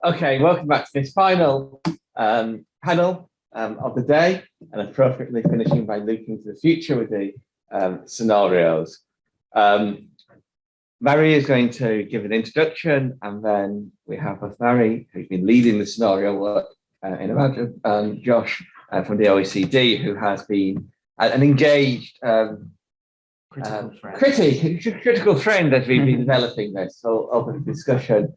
Okay, welcome back to this final panel of the day, and appropriately finishing by looking to the future with the scenarios. Mary is going to give an introduction, and then we have with Mary, who's been leading the scenario work in IMAJINE, and Josh from the OECD, who has been an engaged critical friend as we've been developing this, so open discussion.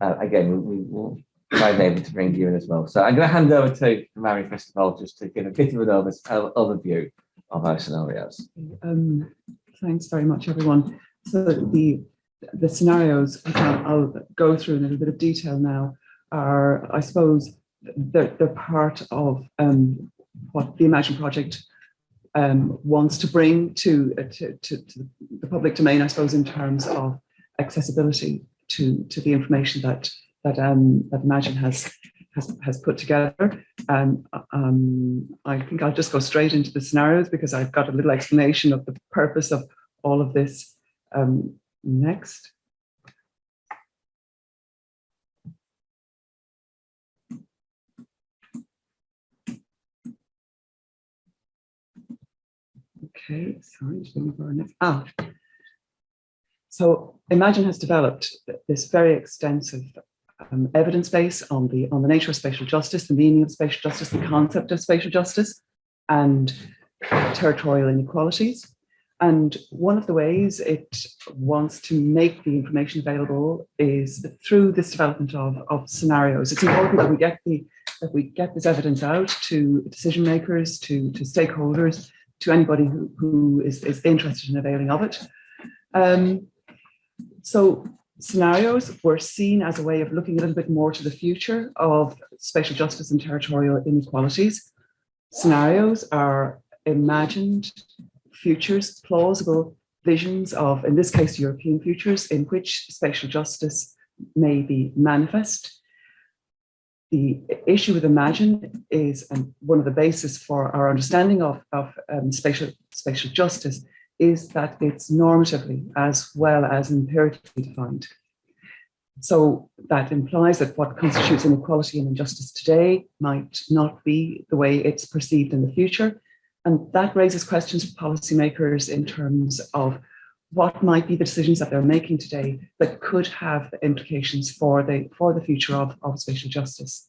Again, we will try and able to bring you in as well. So I'm going to hand over to Mary first of all, just to give a bit of an overview of our scenarios. Thanks very much, everyone. So the scenarios, which I'll go through in a little bit of detail now, are, I suppose, they're part of what the IMAJINE project wants to bring to the public domain, I suppose, in terms of accessibility to the information that IMAJINE has put together. I think I'll just go straight into the scenarios because I've got a little explanation of the purpose of all of this next. Okay, sorry, just looking for our next. So IMAJINE has developed this very extensive evidence base on the nature of spatial justice, the meaning of spatial justice, the concept of spatial justice, and territorial inequalities. And one of the ways it wants to make the information available is through this development of scenarios. It's important that we get this evidence out to decision makers, to stakeholders, to anybody who is interested in availing of it. So scenarios were seen as a way of looking a little bit more to the future of spatial justice and territorial inequalities. Scenarios are imagined futures, plausible visions of, in this case, European futures in which spatial justice may be manifest. The issue with IMAJINE is, and one of the bases for our understanding of spatial justice is that it's normatively as well as empirically defined. So that implies that what constitutes inequality and injustice today might not be the way it's perceived in the future. And that raises questions for policymakers in terms of what might be the decisions that they're making today that could have implications for the future of spatial justice.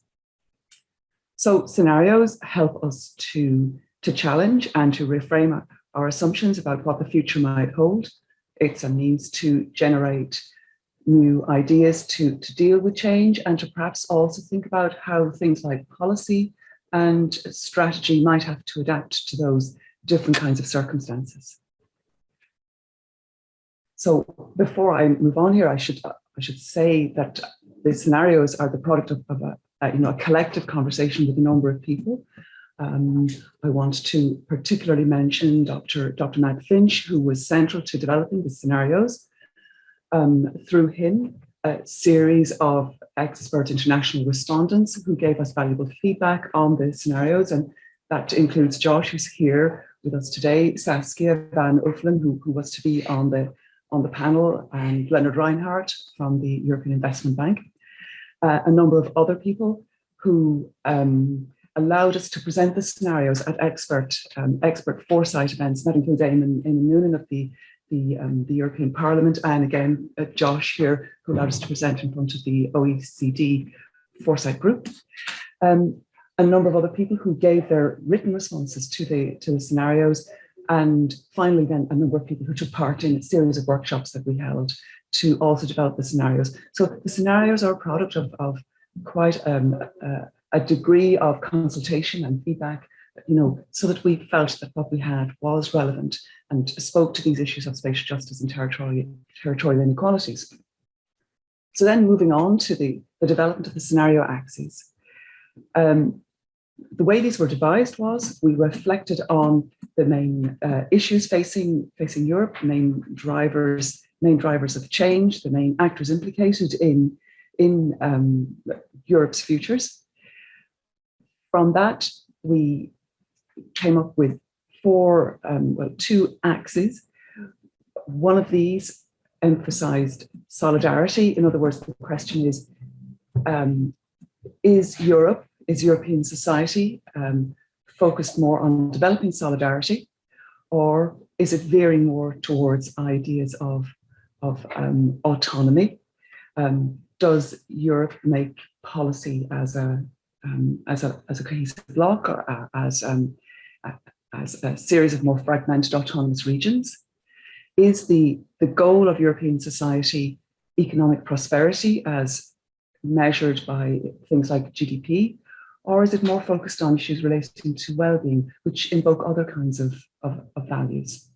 So scenarios help us to challenge and to reframe our assumptions about what the future might hold. It's a means to generate new ideas to deal with change and to perhaps also think about how things like policy and strategy might have to adapt to those different kinds of circumstances. So before I move on here, I should say that the scenarios are the product of a collective conversation with a number of people. I want to particularly mention Dr. Matt Finch, who was central to developing the scenarios. Through him, a series of expert international respondents who gave us valuable feedback on the scenarios, and that includes Josh, who's here with us today, Saskia van Uffelen, who was to be on the panel, and Leonard Reinhardt from the European Investment Bank. A number of other people who allowed us to present the scenarios at expert foresight events. That includes Eamon Noonan of the European Parliament, and again, Josh here, who allowed us to present in front of the OECD Foresight Group. A number of other people who gave their written responses to the scenarios, and finally then a number of people who took part in a series of workshops that we held to also develop the scenarios. So the scenarios are a product of quite a degree of consultation and feedback, so that we felt that what we had was relevant and spoke to these issues of spatial justice and territorial inequalities. So then moving on to the development of the scenario axes. The way these were devised was we reflected on the main issues facing Europe, main drivers of change, the main actors implicated in Europe's futures. From that, we came up with two axes. One of these emphasized solidarity. In other words, the question is, is European society focused more on developing solidarity, or is it veering more towards ideas of autonomy? Does Europe make policy as a cohesive bloc, or as a series of more fragmented autonomous regions? Is the goal of European society economic prosperity as measured by things like GDP, or is it more focused on issues relating to well-being, which invoke other kinds of values?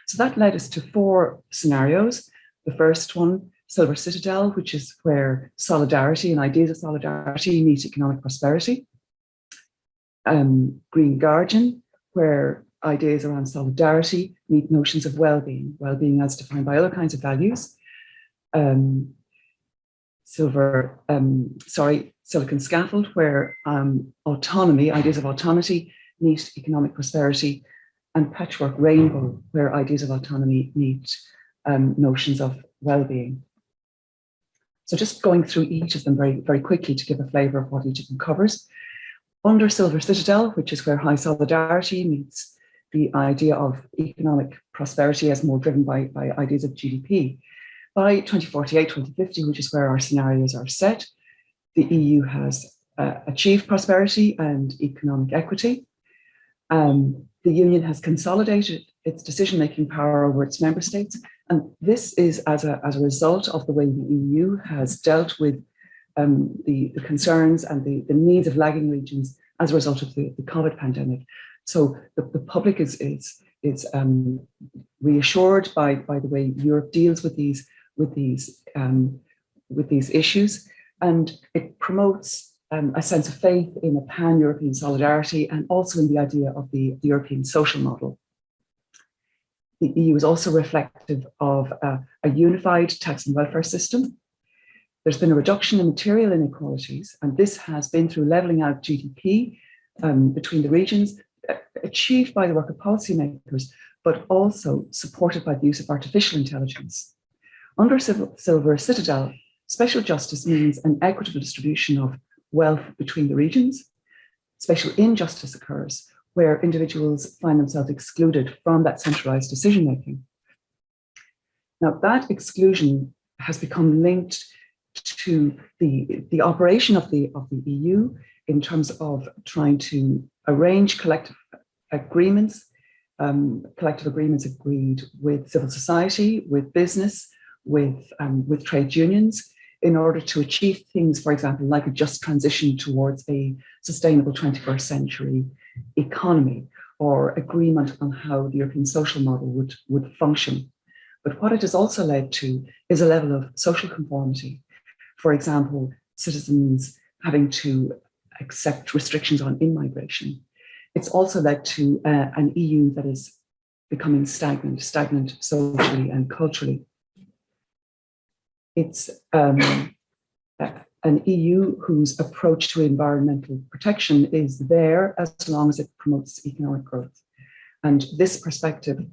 So that led us to 4 scenarios. The first one, Silver Citadel, which is where solidarity and ideas of solidarity meet economic prosperity. Green Guardian, where ideas around solidarity meet notions of well-being, well-being as defined by other kinds of values. Silicon Scaffold, where autonomy, ideas of autonomy meet economic prosperity, and Patchwork Rainbow, where ideas of autonomy meet notions of well-being. So just going through each of them very, very quickly to give a flavor of what each of them covers. Under Silver Citadel, which is where high solidarity meets the idea of economic prosperity as more driven by ideas of GDP. By 2048, 2050, which is where our scenarios are set, the EU has achieved prosperity and economic equity. The Union has consolidated its decision-making power over its member states. And this is as a result of the way the EU has dealt with the concerns and the needs of lagging regions as a result of the COVID pandemic. So the public is reassured by the way Europe deals with these issues, and it promotes a sense of faith in a pan-European solidarity and also in the idea of the European social model. The EU is also reflective of a unified tax and welfare system. There's been a reduction in material inequalities, and this has been through levelling out GDP between the regions, achieved by the work of policymakers, but also supported by the use of artificial intelligence. Under Silver Citadel, spatial justice means an equitable distribution of wealth between the regions. Spatial injustice occurs where individuals find themselves excluded from that centralized decision-making. Now, that exclusion has become linked to the operation of the EU in terms of trying to arrange collective agreements agreed with civil society, with business, with trade unions, in order to achieve things, for example, like a just transition towards a sustainable 21st century economy, or agreement on how the European social model would function. But what it has also led to is a level of social conformity. For example, citizens having to accept restrictions on immigration. It's also led to an EU that is becoming stagnant socially and culturally. It's an EU whose approach to environmental protection is there as long as it promotes economic growth. And this perspective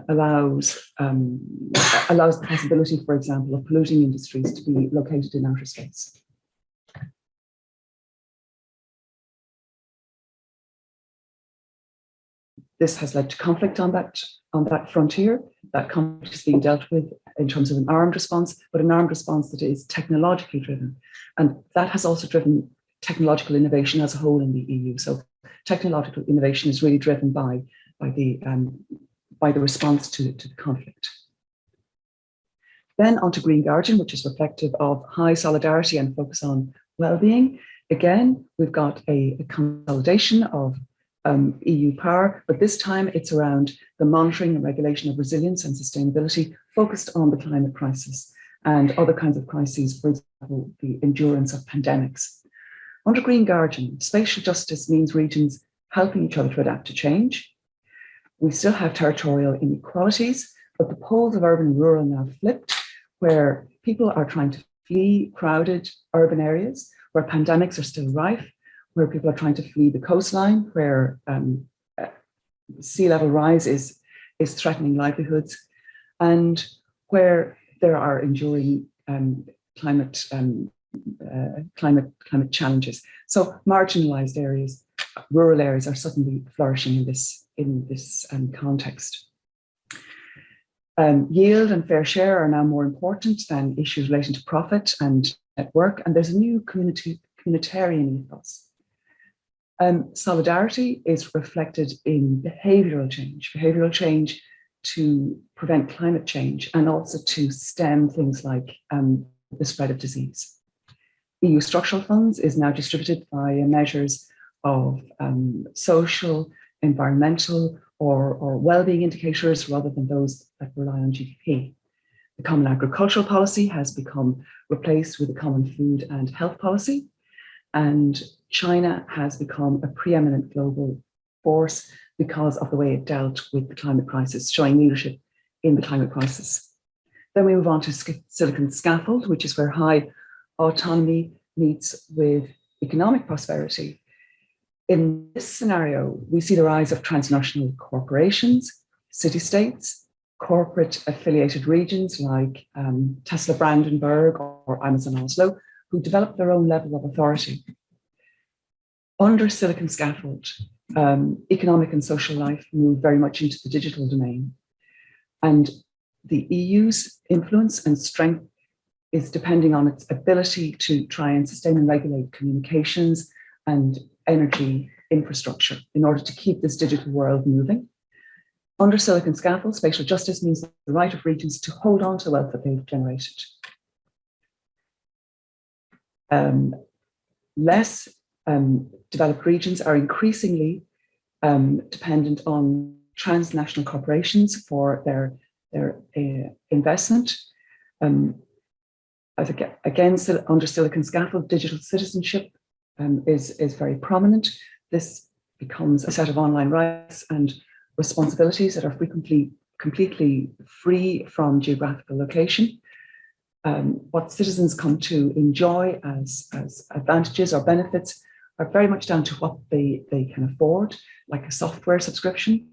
allows the possibility, for example, of polluting industries to be located in outer space. This has led to conflict on that frontier. That conflict is being dealt with in terms of an armed response, but an armed response that is technologically driven. And that has also driven technological innovation as a whole in the EU. So technological innovation is really driven by the response to the conflict. Then onto Green Guardian, which is reflective of high solidarity and focus on well-being. Again, we've got a consolidation of EU power, but this time it's around the monitoring and regulation of resilience and sustainability, focused on the climate crisis and other kinds of crises, for example, the endurance of pandemics. Under Green Guardian, spatial justice means regions helping each other to adapt to change. We still have territorial inequalities, but the poles of urban and rural now flipped, where people are trying to flee crowded urban areas, where pandemics are still rife, where people are trying to flee the coastline, where sea level rise is threatening livelihoods, and where there are enduring climate climate challenges. So marginalized areas, rural areas are suddenly flourishing in this context. Yield and fair share are now more important than issues relating to profit and network, and there's a new communitarian ethos. Solidarity is reflected in behavioral change to prevent climate change and also to stem things like the spread of disease. EU structural funds is now distributed via measures of social, environmental, or well-being indicators rather than those that rely on GDP. The Common Agricultural Policy has become replaced with the Common Food and Health Policy, and China has become a preeminent global force because of the way it dealt with the climate crisis, showing leadership in the climate crisis. Then we move on to silicon scaffold, which is where high autonomy meets with economic prosperity. In this scenario, we see the rise of transnational corporations, city-states, corporate affiliated regions like Tesla Brandenburg or Amazon Oslo, who develop their own level of authority. Under silicon scaffold, economic and social life move very much into the digital domain. And the EU's influence and strength is depending on its ability to try and sustain and regulate communications and energy infrastructure in order to keep this digital world moving. Under silicon scaffold, spatial justice means the right of regions to hold on to the wealth that they've generated. Less developed regions are increasingly dependent on transnational corporations for their investment. Again, under silicon scaffold, digital citizenship is very prominent. This becomes a set of online rights and responsibilities that are frequently completely free from geographical location. What citizens come to enjoy as advantages or benefits are very much down to what they can afford, like a software subscription,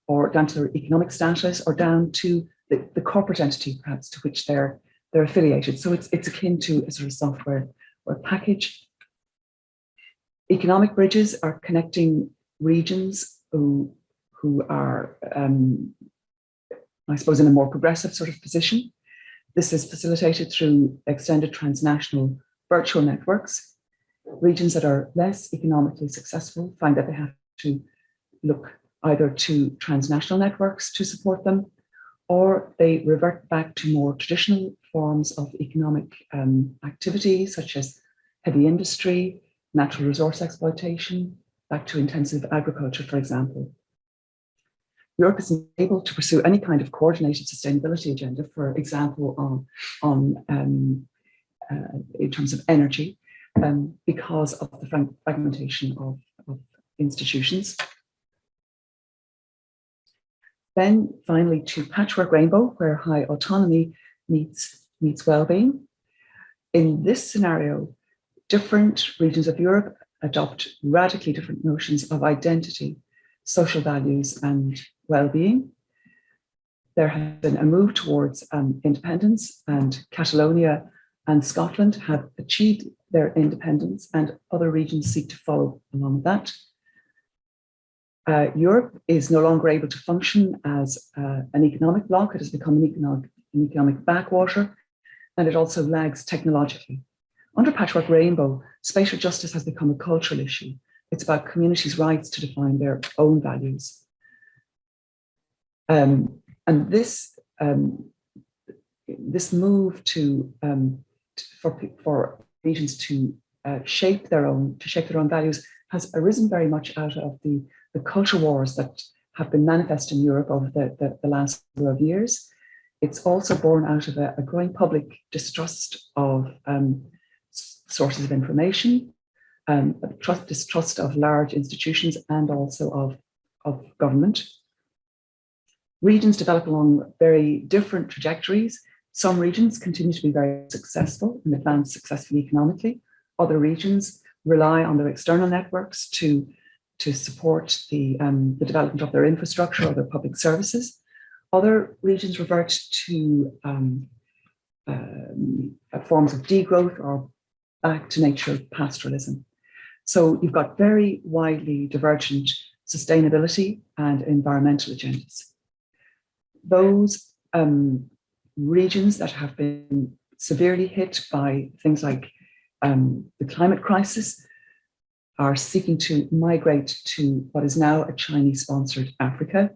or down to their economic status, or down to the corporate entity, perhaps, to which they're affiliated. So it's akin to a sort of software or package. Economic bridges are connecting regions who are, I suppose, in a more progressive sort of position. This is facilitated through extended transnational virtual networks. Regions that are less economically successful find that they have to look either to transnational networks to support them, or they revert back to more traditional forms of economic activity, such as heavy industry, natural resource exploitation, back to intensive agriculture, for example. Europe is able to pursue any kind of coordinated sustainability agenda, for example, in terms of energy, because of the fragmentation of institutions. Then finally to patchwork rainbow, where high autonomy meets well-being. In this scenario, different regions of Europe adopt radically different notions of identity, social values, and well-being. There has been a move towards independence, and Catalonia and Scotland have achieved their independence, and other regions seek to follow along with that. Europe is no longer able to function as an economic bloc. It has become an economic backwater, and it also lags technologically. Under Patchwork Rainbow, spatial justice has become a cultural issue. It's about communities' rights to define their own values. And this move for regions to shape their own values has arisen very much out of the culture wars that have been manifest in Europe over the last number of years. It's also born out of a growing public distrust of sources of information, distrust of large institutions, and also of government. Regions develop along very different trajectories. Some regions continue to be very successful and advance successfully economically. Other regions rely on their external networks to support the development of their infrastructure or their public services. Other regions revert to forms of degrowth or back to nature pastoralism. So you've got very widely divergent sustainability and environmental agendas. Those regions that have been severely hit by things like the climate crisis are seeking to migrate to what is now a Chinese-sponsored Africa.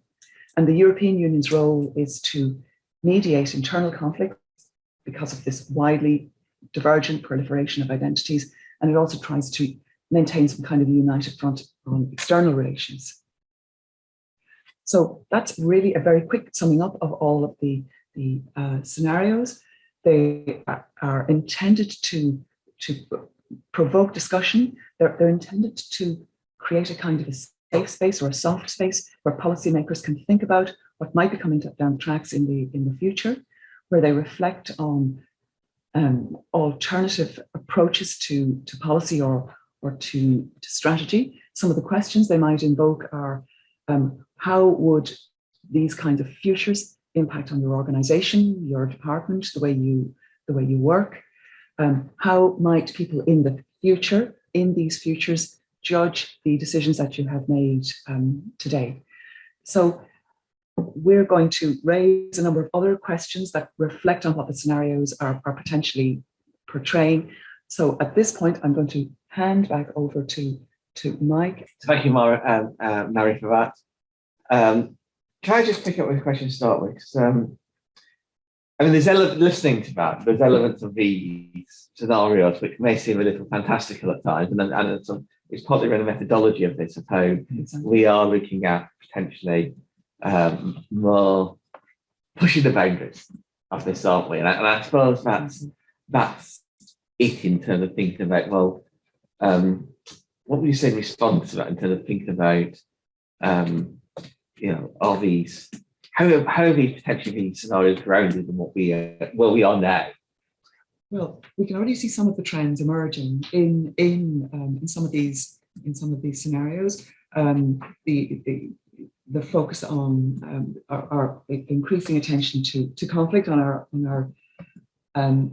And the European Union's role is to mediate internal conflicts because of this widely divergent proliferation of identities. And it also tries to maintain some kind of a united front on external relations. So that's really a very quick summing up of all of the scenarios. They are intended to provoke discussion. They're intended to create a kind of a safe space or a soft space where policymakers can think about what might be coming down the tracks in the future, where they reflect on alternative approaches to policy or to strategy. Some of the questions they might invoke are, how would these kinds of futures impact on your organization, your department, the way you work? How might people in the future, in these futures, judge the decisions that you have made today? So we're going to raise a number of other questions that reflect on what the scenarios are potentially portraying. So at this point, I'm going to hand back over to Mike. Thank you, Mary, for that. Can I just pick up with a question to start with? Because I mean, listening to that, there's elements of these scenarios which may seem a little fantastical at times, and it's partly around the methodology of this, of how we are looking at potentially more pushing the boundaries of this, aren't we? And I suppose that's it in terms of thinking about, well, what would you say in response to that in terms of thinking about, are these, how are these potentially these scenarios grounded in what we are now? Well, we can already see some of the trends emerging in some of these scenarios. The focus on our increasing attention to conflict on our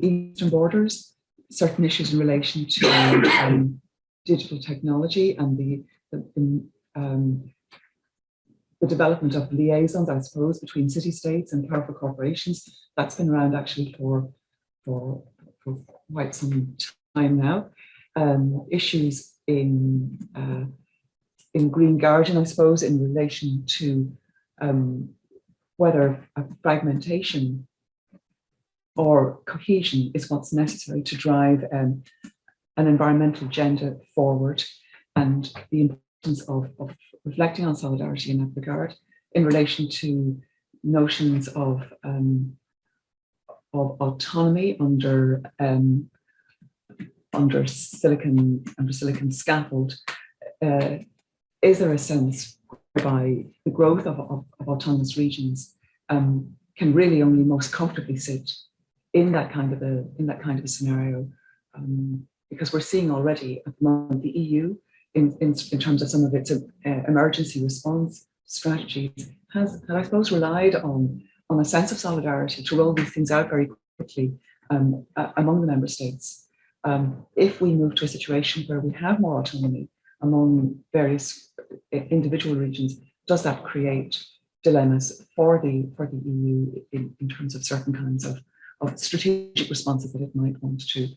eastern borders, certain issues in relation to digital technology and the development of liaisons, I suppose, between city-states and powerful corporations. That's been around actually for quite some time now. Issues in Green Guardian, I suppose, in relation to whether fragmentation or cohesion is what's necessary to drive an environmental agenda forward, and the importance of reflecting on solidarity in that regard in relation to notions of autonomy under silicon scaffold. Is there a sense whereby the growth of autonomous regions can really only most comfortably sit in that kind of a scenario? Because we're seeing already at the moment the EU, in terms of some of its emergency response strategies, has I suppose relied on a sense of solidarity to roll these things out very quickly among the member states. If we move to a situation where we have more autonomy among various individual regions, does that create dilemmas for the EU in terms of certain kinds of strategic responses that it might want to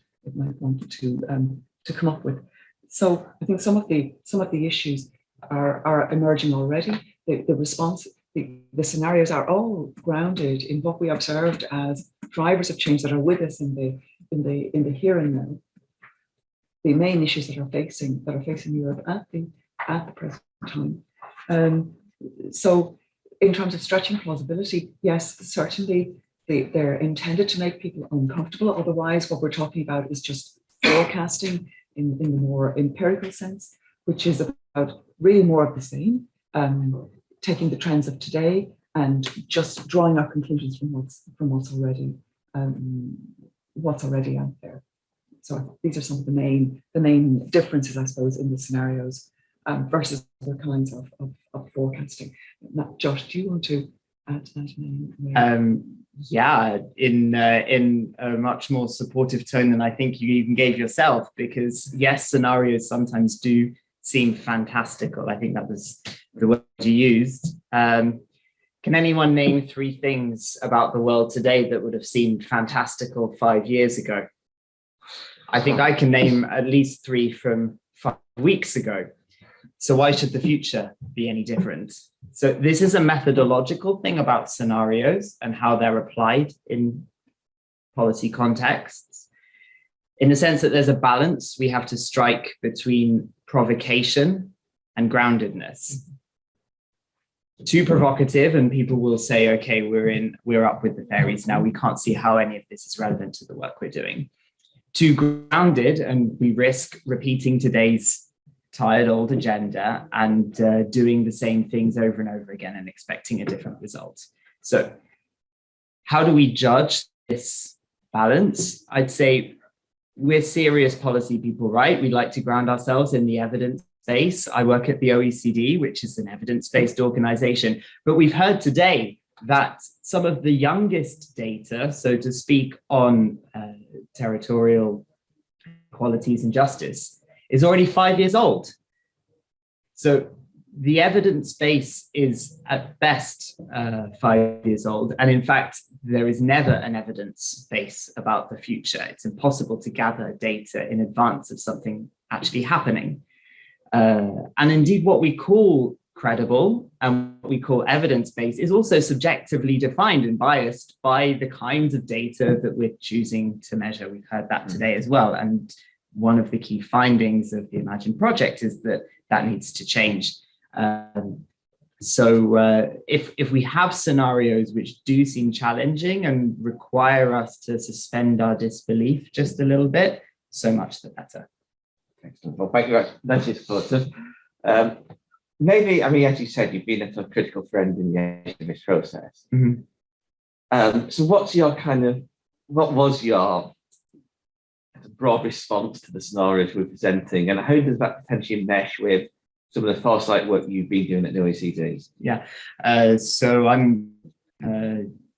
come up with? So I think some of the issues are emerging already. The scenarios are all grounded in what we observed as drivers of change that are with us in the here and now. The main issues that are facing Europe at the present time. So in terms of stretching plausibility, yes, certainly they're intended to make people uncomfortable. Otherwise, what we're talking about is just forecasting in the more empirical sense, which is about really more of the same, taking the trends of today and just drawing our conclusions from what's already out there. So these are some of the main differences, I suppose, in the scenarios versus other kinds of forecasting. Now, Josh, do you want to add to that? Yeah, in a much more supportive tone than I think you even gave yourself, because yes, scenarios sometimes do seem fantastical. I think that was the word you used. Can anyone name 3 things about the world today that would have seemed fantastical 5 years ago? I think I can name at least 3 from 5 weeks ago. So why should the future be any different? So this is a methodological thing about scenarios and how they're applied in policy contexts. In the sense that there's a balance we have to strike between provocation and groundedness. Too provocative and people will say, okay, we're up with the fairies now. We can't see how any of this is relevant to the work we're doing. Too grounded and we risk repeating today's tired old agenda and doing the same things over and over again and expecting a different result. So how do we judge this balance? I'd say we're serious policy people, right? We like to ground ourselves in the evidence base. I work at the OECD, which is an evidence-based organization, but we've heard today that some of the youngest data, so to speak, on territorial equalities and justice is already 5 years old. So the evidence base is at best 5 years old. And in fact, there is never an evidence base about the future. It's impossible to gather data in advance of something actually happening. And indeed, what we call credible and what we call evidence-based is also subjectively defined and biased by the kinds of data that we're choosing to measure. We've heard that today as well. And one of the key findings of the IMAJINE project is that that needs to change. So if we have scenarios which do seem challenging and require us to suspend our disbelief just a little bit, so much the better. Excellent. Well, thank you. That is supportive. Maybe, I mean, as you said, you've been a sort of critical friend in this process. Mm-hmm. So what was your broad response to the scenarios we're presenting, and how does that potentially mesh with some of the foresight work you've been doing at the OECD? Yeah, so I'm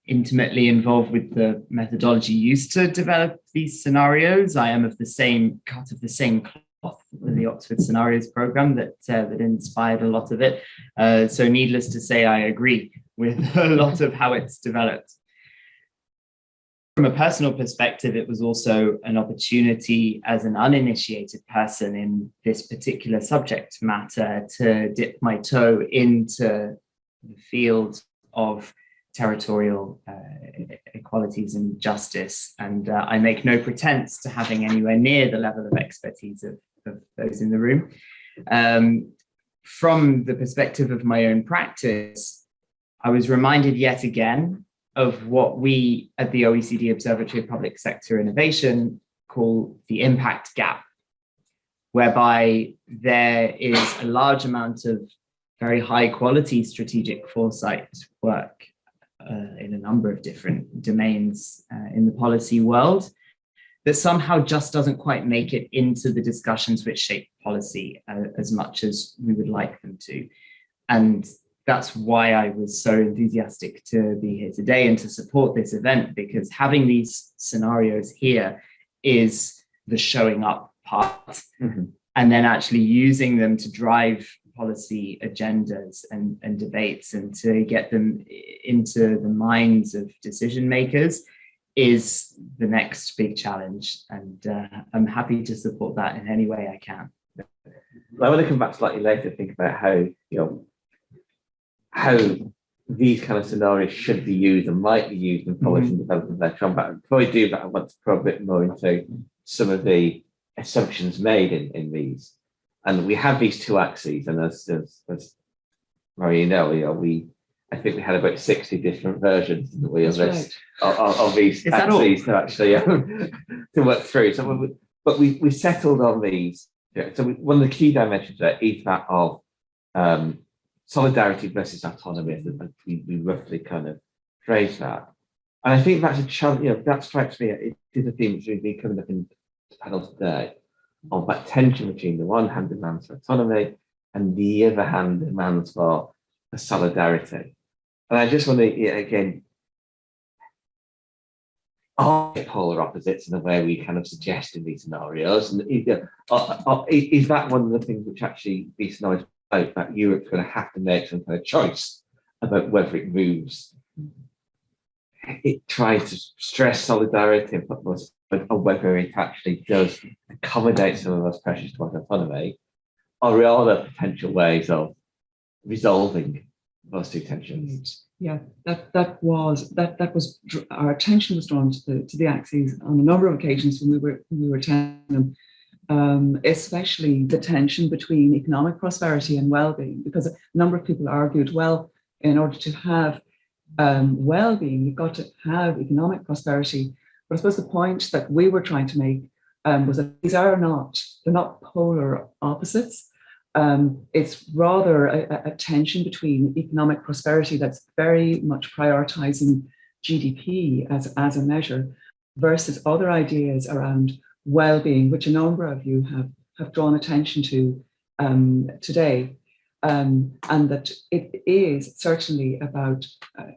intimately involved with the methodology used to develop these scenarios. I am of the same cut of the same cloth with the Oxford Scenarios program that inspired a lot of it. So needless to say, I agree with a lot of how it's developed. From a personal perspective, it was also an opportunity as an uninitiated person in this particular subject matter to dip my toe into the field of territorial equalities and justice. And I make no pretense to having anywhere near the level of expertise of those in the room. From the perspective of my own practice, I was reminded yet again of what we at the OECD Observatory of Public Sector Innovation call the impact gap, whereby there is a large amount of very high quality strategic foresight work in a number of different domains in the policy world that somehow just doesn't quite make it into the discussions which shape policy as much as we would like them to. And that's why I was so enthusiastic to be here today and to support this event, because having these scenarios here is the showing up part, mm-hmm. and then actually using them to drive policy agendas and debates and to get them into the minds of decision makers is the next big challenge. And I'm happy to support that in any way I can. I want to come back slightly later to think about how these kind of scenarios should be used and might be used in policy and development later on. But before I do that, I want to probe a bit more into some of the assumptions made in these. And we have these two axes, and as Marie, I think we had about 60 different versions of these axes to actually to work through. So, but we settled on these. So one of the key dimensions there is that of solidarity versus autonomy. We roughly kind of phrase that, and I think that's a challenge. That strikes me. It is a theme that's really coming up in the panel today, of that tension between the one hand demands for autonomy and the other hand demands for solidarity. And I just want to, again, are polar opposites in the way we kind of suggest in these scenarios? And is that one of the things which actually these scenarios about, that Europe's going to have to make some kind of choice about whether it moves? It tries to stress solidarity and put those, or whether it actually does accommodate some of those pressures towards autonomy, or are there potential ways of resolving those two tensions? Yeah, that was our attention was drawn to the axes on a number of occasions when we were attending them, especially the tension between economic prosperity and well-being, because a number of people argued, well, in order to have well-being, you've got to have economic prosperity. But I suppose the point that we were trying to make was that they're not polar opposites. It's rather a tension between economic prosperity that's very much prioritizing GDP as a measure versus other ideas around well-being, which a number of you have drawn attention to today. And that it is certainly about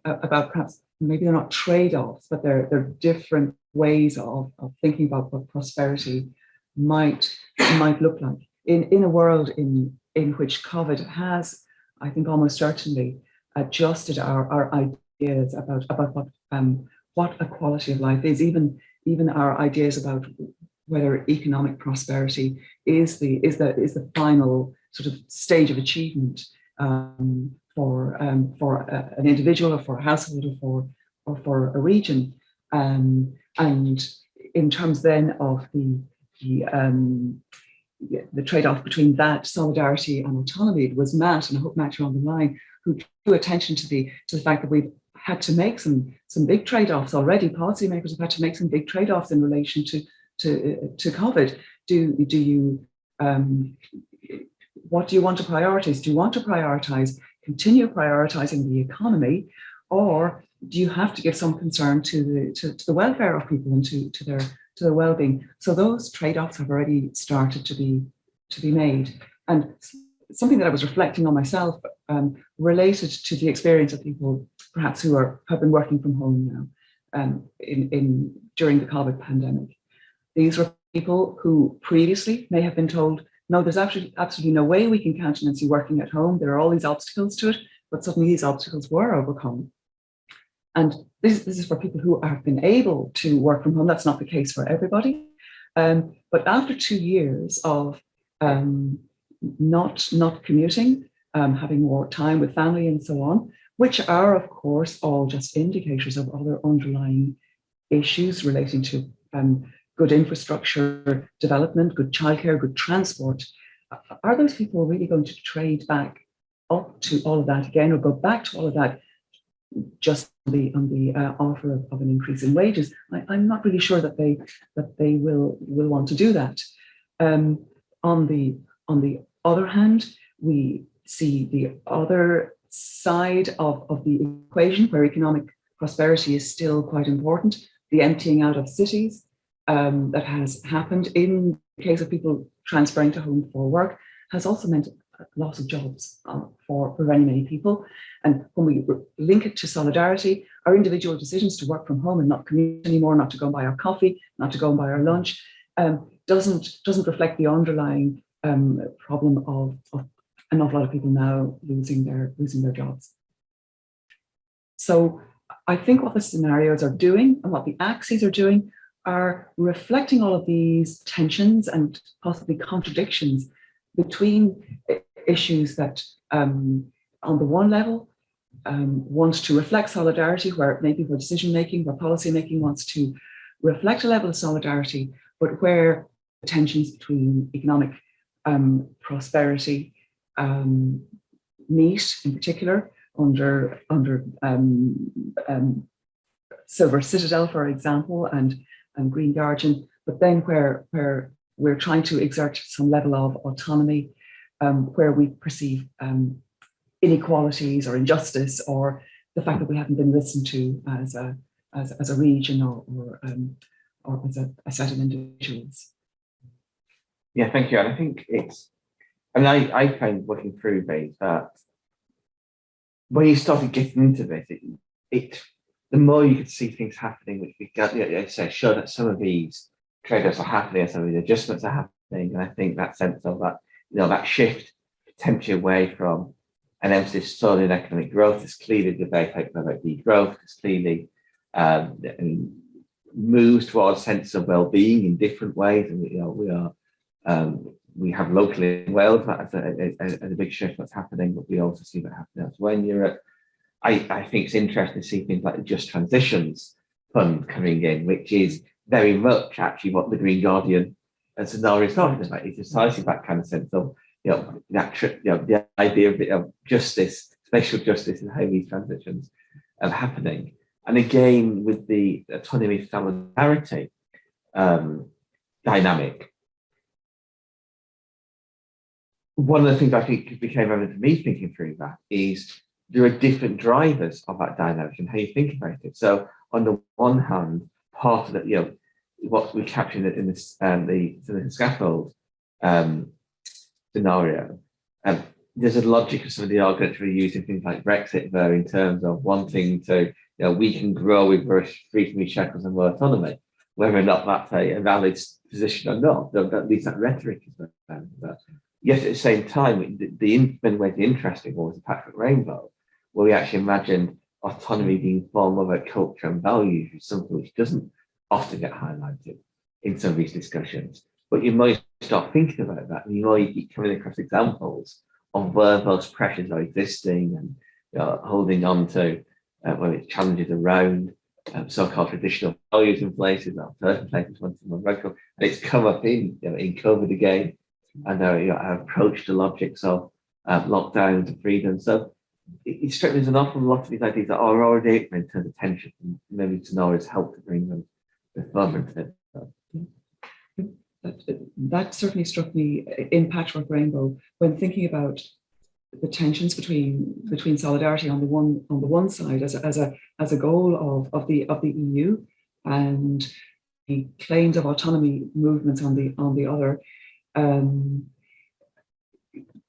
perhaps maybe they're not trade-offs, but they're different ways of thinking about what prosperity might look like in a world in which COVID has, I think, almost certainly adjusted our ideas about what a quality of life is, even our ideas about whether economic prosperity is the final sort of stage of achievement for an individual or for a household or for a region, and in terms then of the trade-off between that solidarity and autonomy, it was Matt, and I hope Matt, you're on the line, who drew attention to the fact that we've had to make some big trade-offs already. Policymakers have had to make some big trade-offs in relation to COVID. Do you what do you want to prioritize? Do you want to continue prioritizing the economy, or do you have to give some concern to the welfare of people and to their well-being? So those trade-offs have already started to be made. And something that I was reflecting on myself related to the experience of people perhaps who have been working from home now during the COVID pandemic. These were people who previously may have been told, no, there's absolutely no way we can countenance you working at home. There are all these obstacles to it, but suddenly these obstacles were overcome. And this is for people who have been able to work from home. That's not the case for everybody. But after 2 years of not commuting, having more time with family and so on, which are, of course, all just indicators of other underlying issues relating to good infrastructure development, good childcare, good transport. Are those people really going to trade back up to all of that again, or go back to all of that just on the offer of an increase in wages? I'm not really sure that they will want to do that. On the other hand, we see the other side of the equation where economic prosperity is still quite important, the emptying out of cities that has happened in the case of people transferring to home for work has also meant loss of jobs for many people. And when we link it to solidarity, our individual decisions to work from home and not commute anymore, not to go and buy our coffee, not to go and buy our lunch, doesn't reflect the underlying problem of an awful lot of people now losing their jobs. So I think what the scenarios are doing and what the axes are doing are reflecting all of these tensions and possibly contradictions between issues that on the one level want to reflect solidarity, where decision-making, where policy-making wants to reflect a level of solidarity, but where tensions between economic prosperity meet, in particular, under Silver Citadel, for example, and Green Guardian, but then where we're trying to exert some level of autonomy, where we perceive inequalities or injustice, or the fact that we haven't been listened to as a region or as a set of individuals. Yeah, thank you. And I think I find looking through these that when you started getting into this, the more you could see things happening, which we got, show that some of these trade-offs are happening, and some of the adjustments are happening, and I think that sense of that, that shift potentially away from an emphasis solely on economic growth is clearly debate about degrowth. It's clearly moves towards a sense of well-being in different ways, and we have locally in Wales that's a big shift that's happening, but we also see that happening elsewhere in Europe. I think it's interesting to see things like the Just Transitions Fund coming in, which is very much actually what the Green Guardian scenario is talking about. It's precisely that kind of sense of the idea of justice, spatial justice, and how these transitions are happening. And again, with the autonomy solidarity dynamic, one of the things I think became evident to me thinking through that is there are different drivers of that dynamic and how you think about it. So on the one hand, part of it, what we captured in this the scaffold scenario, there's a logic of some of the arguments we're using things like Brexit there in terms of wanting to, we can grow with free from these shackles and more autonomy, whether or not that's a valid position or not, at least that rhetoric is there. But yet at the same time, the interesting one was the Patrick Rainbow, where we actually imagined autonomy being formed of a culture and values, which is something which doesn't often get highlighted in some of these discussions. But you might start thinking about that, and you might keep coming across examples of where those pressures are existing and holding on to where it's challenges around so-called traditional values in places, or certain places once in record. And it's come up in COVID again, and I approached the logics of lockdowns and freedom. So it struck me as an awful lot of these ideas that are already in terms of tension, and maybe scenarios help to bring them further. That certainly struck me in Patchwork Rainbow when thinking about the tensions between solidarity on the one side as a goal of the EU, and the claims of autonomy movements on the other.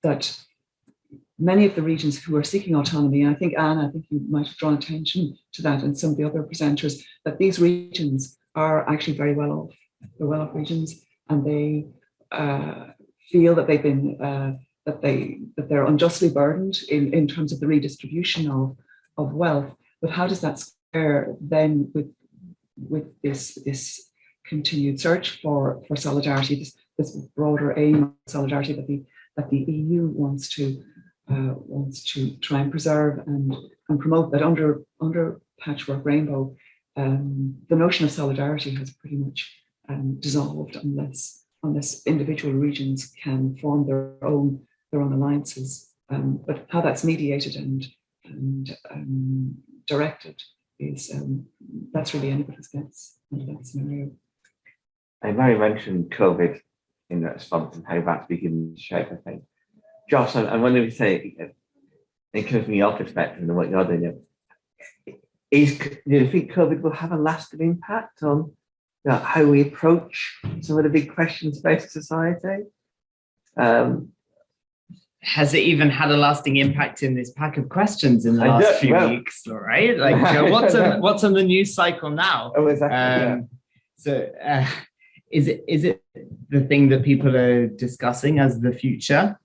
That many of the regions who are seeking autonomy, and I think Anne, you might have drawn attention to that, and some of the other presenters, that these regions are actually very well off. They're well off regions, and they feel that they've been that they're unjustly burdened in terms of the redistribution of wealth. But how does that square then with this continued search for solidarity, this broader aim of solidarity that the EU wants to try and preserve and promote, that under Patchwork Rainbow, the notion of solidarity has pretty much dissolved unless individual regions can form their own alliances. But how that's mediated and directed is that's really anybody's guess under that scenario. Mary mentioned COVID in that response and how that's beginning to shape, I think. Josh, I'm wondering if you say, in coming from your perspective and what you're doing, do you think COVID will have a lasting impact on how we approach some of the big questions facing society? Has it even had a lasting impact in this pack of questions in the last few weeks? All right, what's on the news cycle now? Oh, exactly. So, is it the thing that people are discussing as the future?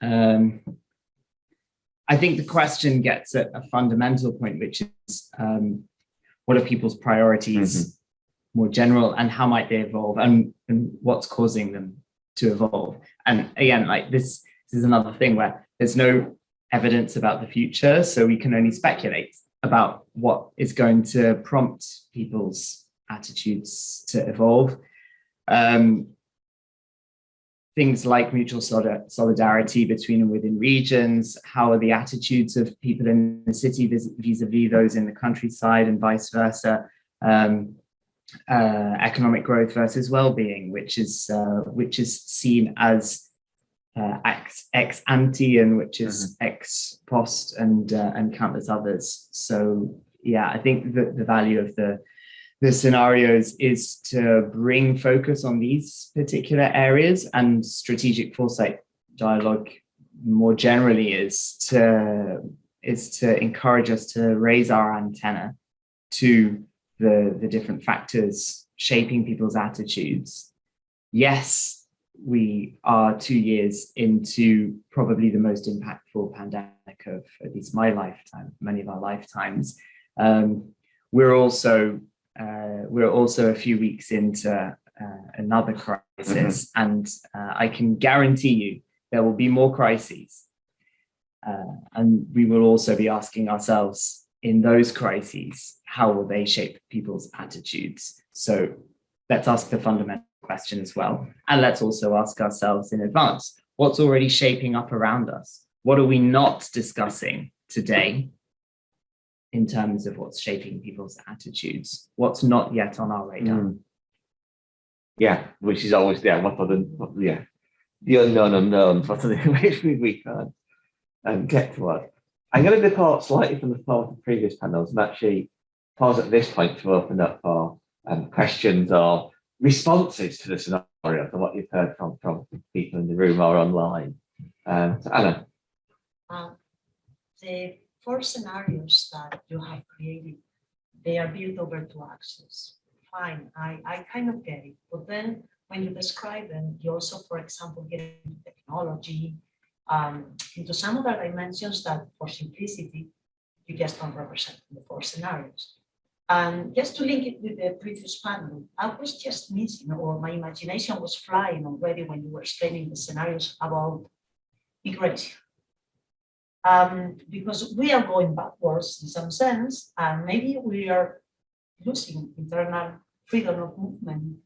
I think the question gets at a fundamental point, which is what are people's priorities more general, and how might they evolve, and what's causing them to evolve? And again, this is another thing where there's no evidence about the future, so we can only speculate about what is going to prompt people's attitudes to evolve. Things like mutual solidarity between and within regions. How are the attitudes of people in the city vis-a-vis those in the countryside, and vice versa? Economic growth versus well-being, which is seen as ex ante, and which is ex post, and countless others. So yeah, I think that the value of the scenarios is to bring focus on these particular areas, and strategic foresight dialogue more generally is to is to encourage us to raise our antenna to the different factors shaping people's attitudes. Yes, we are 2 years into probably the most impactful pandemic of at least my lifetime, many of our lifetimes. We're also a few weeks into another crisis, and I can guarantee you there will be more crises. And we will also be asking ourselves in those crises, how will they shape people's attitudes? So let's ask the fundamental question as well. And let's also ask ourselves in advance, what's already shaping up around us? What are we not discussing today in terms of what's shaping people's attitudes? What's not yet on our radar? Yeah, which is always the unknown unknowns, which we can't get towards. I'm going to depart slightly from the thought of the previous panels and actually pause at this point to open up for questions or responses to the scenarios and what you've heard from people in the room or online. So Anna. The 4 scenarios that you have created, they are built over 2 axes. Fine, I kind of get it. But then when you describe them, you also, for example, get into technology, into some other dimensions that for simplicity, you just don't represent in the 4 scenarios. And just to link it with the previous panel, I was just missing, or my imagination was flying already when you were explaining the scenarios about migration. Because we are going backwards in some sense, and maybe we are losing internal freedom of movement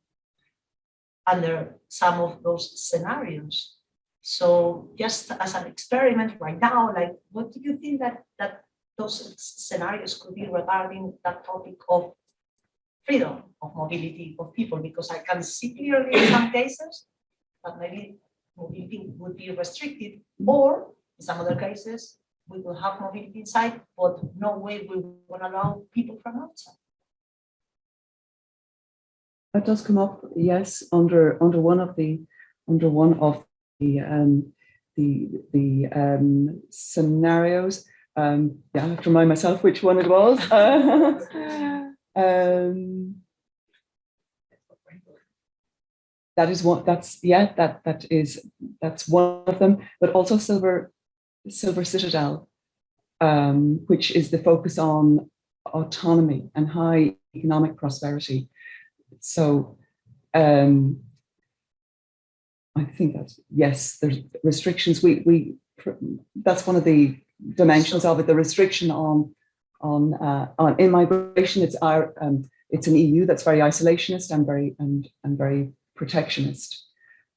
under some of those scenarios. So just as an experiment right now, like, what do you think that those scenarios could be regarding that topic of freedom of mobility of people? Because I can see clearly in some cases that maybe mobility would be restricted, or in some other cases, we will have mobility inside, but no way we will allow people from outside. That does come up, yes, under one of the scenarios. Yeah, I have to remind myself which one it was. That is one. That's one of them. But also Silver Citadel, which is the focus on autonomy and high economic prosperity. So I think that's, yes, there's restrictions. That's one of the dimensions of it. The restriction on immigration. It's an EU that's very isolationist and very protectionist.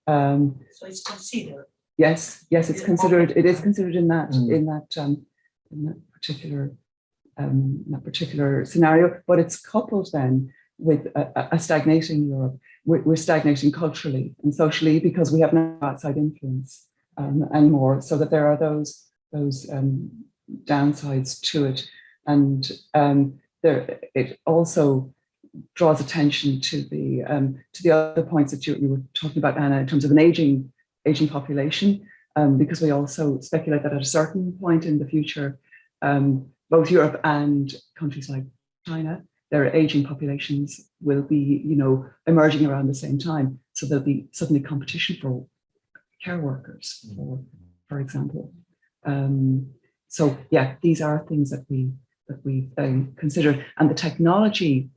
So it's considered. Yes, it's considered. It is considered in that particular scenario. But it's coupled then with a stagnating Europe. We're stagnating culturally and socially because we have no outside influence anymore. So that there are those downsides to it, and it also draws attention to the other points that you were talking about, Anna, in terms of an aging population, because we also speculate that at a certain point in the future, both Europe and countries like China, their aging populations will be, emerging around the same time. So there'll be suddenly competition for care workers, for example. So yeah, these are things that we considered, and the technology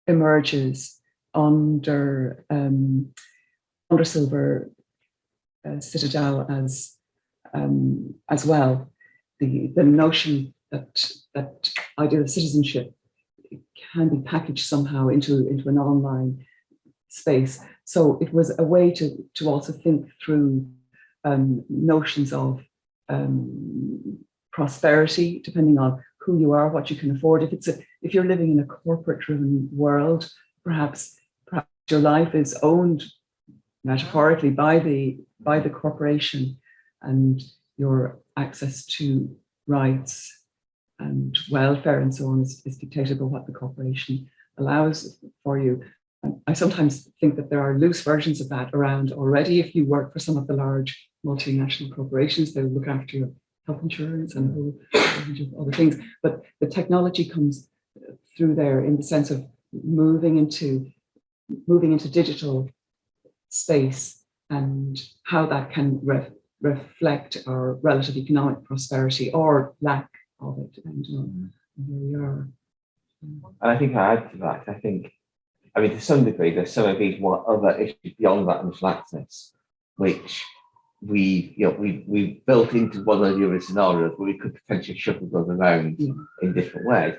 emerges under Silver Citadel as well. The notion that idea of citizenship can be packaged somehow into an online space. So it was a way to also think through notions of prosperity, depending on who you are, what you can afford. If you're living in a corporate-driven world, perhaps your life is owned metaphorically by the corporation, and your access to rights and welfare and so on is dictated by what the corporation allows for you. And I sometimes think that there are loose versions of that around already. If you work for some of the large multinational corporations, they'll look after health insurance and a whole range of other things. But the technology comes through there in the sense of moving into digital space and how that can reflect our relative economic prosperity or lack of it, depending on where we are. And I think I add to that, I mean, to some degree, there's some of these other issues beyond that initial access, which we built into one of the other scenarios where we could potentially shuffle those around in different ways.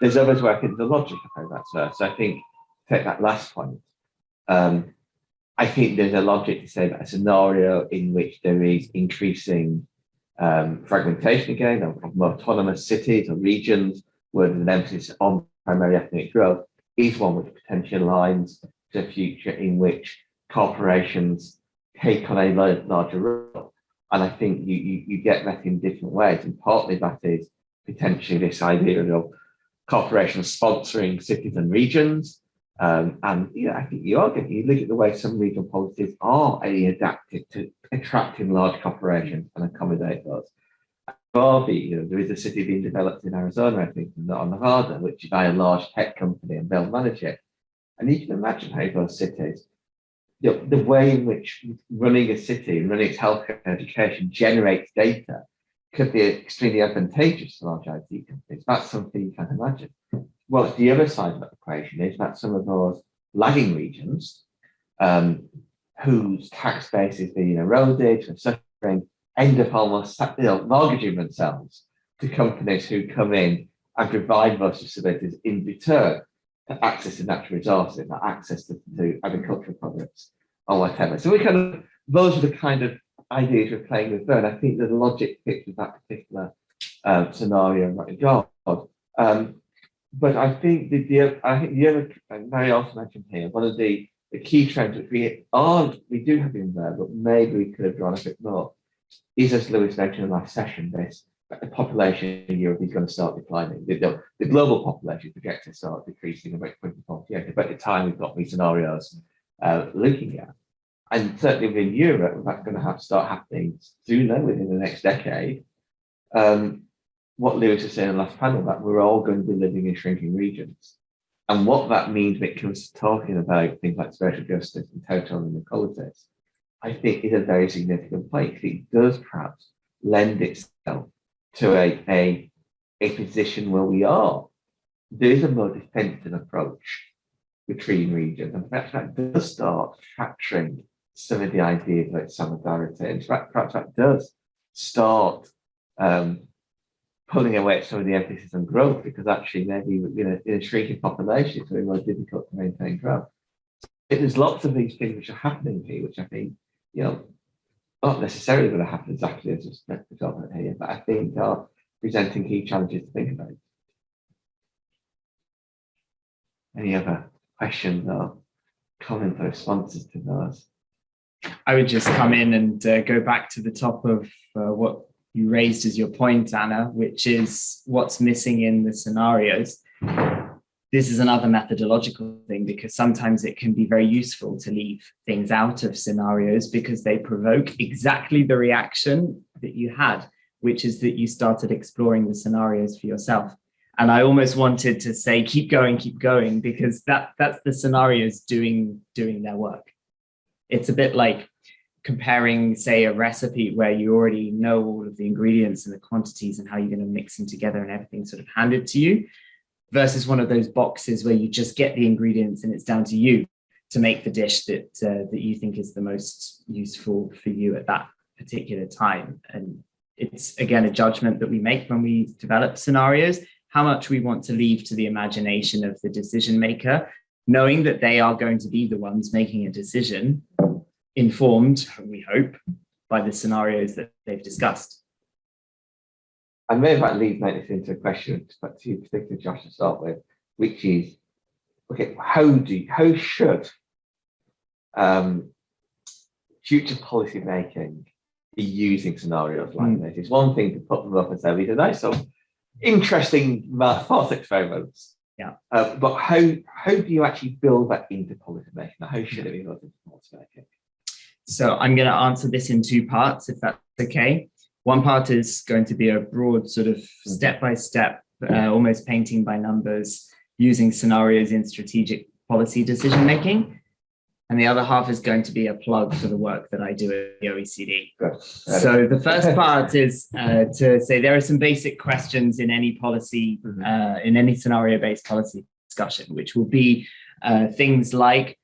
There's others where I think the logic of how that's there. So I think, take that last point, I think there's a logic to say that a scenario in which there is increasing fragmentation again of more autonomous cities or regions where there's an emphasis on primary ethnic growth is one which potentially aligns to a future in which corporations take on a larger role. And I think you get that in different ways. And partly that is potentially this idea of corporations sponsoring cities and regions. And I think you look at the way some regional policies are adapted to attracting large corporations and accommodate those. There is a city being developed in Arizona, I think, on Nevada, which is by a large tech company and they'll manage it. And you can imagine how those cities, the way in which running a city and running its healthcare and education generates data could be extremely advantageous to large IT companies. That's something you can imagine. Well, the other side of that equation is that some of those lagging regions whose tax base is being eroded and suffering end up almost mortgaging themselves to companies who come in and provide those facilities in return to access to natural resources, access to agricultural products or whatever. So those are the kind of ideas we're playing with there. And I think there's a logic fits with that particular scenario in that regard. But I think the other, Mary also mentioned here, one of the key trends which we do have in there, but maybe we could have drawn a bit more, is, as Lewis mentioned in the last session, the population in Europe is going to start declining. The global population is projected to start decreasing about 2048. About the time we've got these scenarios looking at. And certainly within Europe, that's going to start happening sooner, within the next decade. What Lewis was saying in the last panel, that we're all going to be living in shrinking regions. And what that means when it comes to talking about things like spatial justice and territorial inequalities, I think is a very significant place. It does perhaps lend itself to a position where we are. There is a more defensive approach between regions, and perhaps that does start capturing some of the ideas like solidarity. In fact, perhaps that does start pulling away at some of the emphasis on growth, because actually maybe in a shrinking population, it's very more difficult to maintain growth. There's lots of these things which are happening here, which I think, not necessarily going to happen exactly as just development here, but I think are presenting key challenges to think about. Any other questions or comments or responses to those? I would just come in and go back to the top of what you raised as your point, Anna, which is what's missing in the scenarios. This is another methodological thing, because sometimes it can be very useful to leave things out of scenarios because they provoke exactly the reaction that you had, which is that you started exploring the scenarios for yourself. And I almost wanted to say, keep going, because that's the scenarios doing their work. It's a bit like comparing, say, a recipe where you already know all of the ingredients and the quantities and how you're going to mix them together and everything sort of handed to you, versus one of those boxes where you just get the ingredients and it's down to you to make the dish that you think is the most useful for you at that particular time. And it's, again, a judgment that we make when we develop scenarios, how much we want to leave to the imagination of the decision maker, knowing that they are going to be the ones making a decision, informed, we hope, by the scenarios that they've discussed. And maybe that leads this into a question, but to you particularly, Josh, to start with, which is, okay, how should future policy making be using scenarios like this? It's one thing to put them up and say, these are nice, so interesting thought experiments. Yeah. But how do you actually build that into policy making? How should it be built into policy making? So I'm going to answer this in two parts, if that's okay. One part is going to be a broad sort of step-by-step, almost painting by numbers, using scenarios in strategic policy decision-making. And the other half is going to be a plug for the work that I do at the OECD. So the first part is to say there are some basic questions in any policy, in any scenario-based policy discussion, which will be things like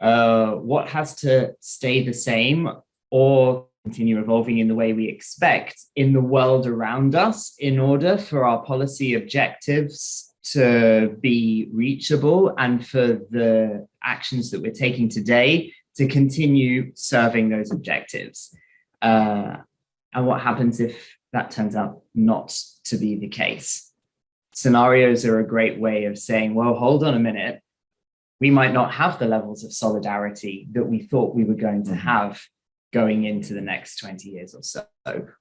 what has to stay the same or continue evolving in the way we expect in the world around us in order for our policy objectives to be reachable and for the actions that we're taking today to continue serving those objectives. And what happens if that turns out not to be the case? Scenarios are a great way of saying, well, hold on a minute. We might not have the levels of solidarity that we thought we were going to have going into the next 20 years or so.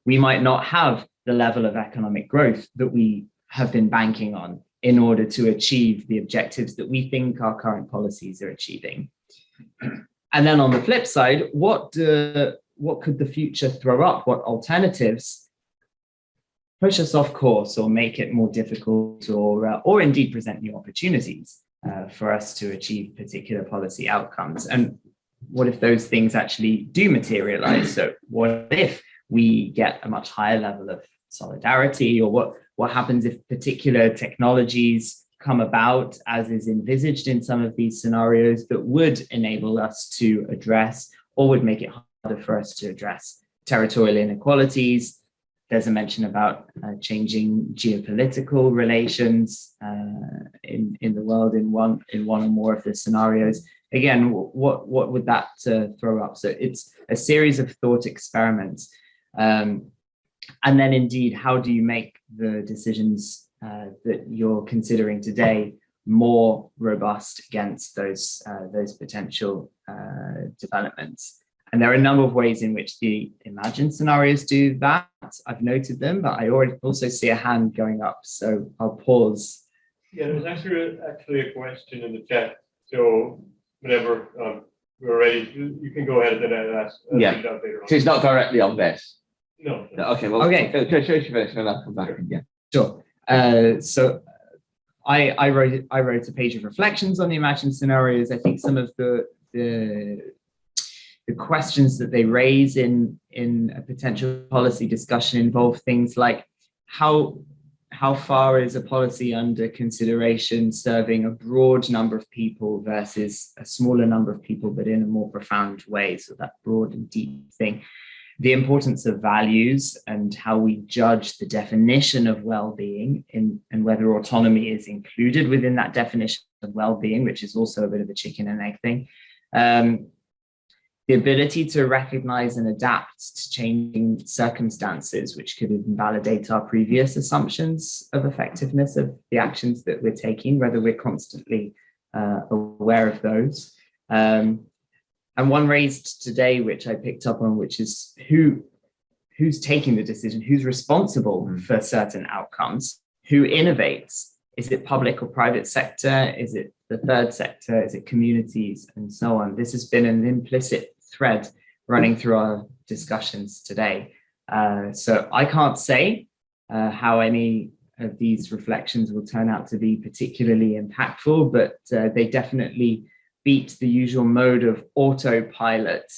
We might not have the level of economic growth that we have been banking on in order to achieve the objectives that we think our current policies are achieving. And then on the flip side, what could the future throw up? What alternatives push us off course or make it more difficult or indeed present new opportunities for us to achieve particular policy outcomes? And what if those things actually do materialize? So what if we get a much higher level of solidarity, or what happens if particular technologies come about as is envisaged in some of these scenarios that would enable us to address or would make it harder for us to address territorial inequalities? There's a mention about changing geopolitical relations in the world in one or more of the scenarios. Again, what would that throw up? So it's a series of thought experiments. And then indeed, how do you make the decisions that you're considering today more robust against those potential developments? And there are a number of ways in which the IMAJINE scenarios do that. I've noted them, but I also see a hand going up, so I'll pause. Yeah, there's actually a question in the chat. So whenever we're ready, you can go ahead and ask. Yeah. Later on. So it's not directly on this. No. Okay. Well, Okay. Finish and I'll come back again. Sure. So I wrote a page of reflections on the IMAJINE scenarios. I think some of the questions that they raise in a potential policy discussion involve things like how far is a policy under consideration serving a broad number of people versus a smaller number of people, but in a more profound way. So that broad and deep thing. The importance of values and how we judge the definition of well-being and whether autonomy is included within that definition of well-being, which is also a bit of a chicken and egg thing. The ability to recognize and adapt to changing circumstances, which could invalidate our previous assumptions of effectiveness of the actions that we're taking, whether we're constantly aware of those. And one raised today, which I picked up on, which is who's taking the decision, who's responsible for certain outcomes, who innovates? Is it public or private sector? Is it the third sector? Is it communities and so on? This has been an implicit thread running through our discussions today. So I can't say how any of these reflections will turn out to be particularly impactful, but they definitely beat the usual mode of autopilot,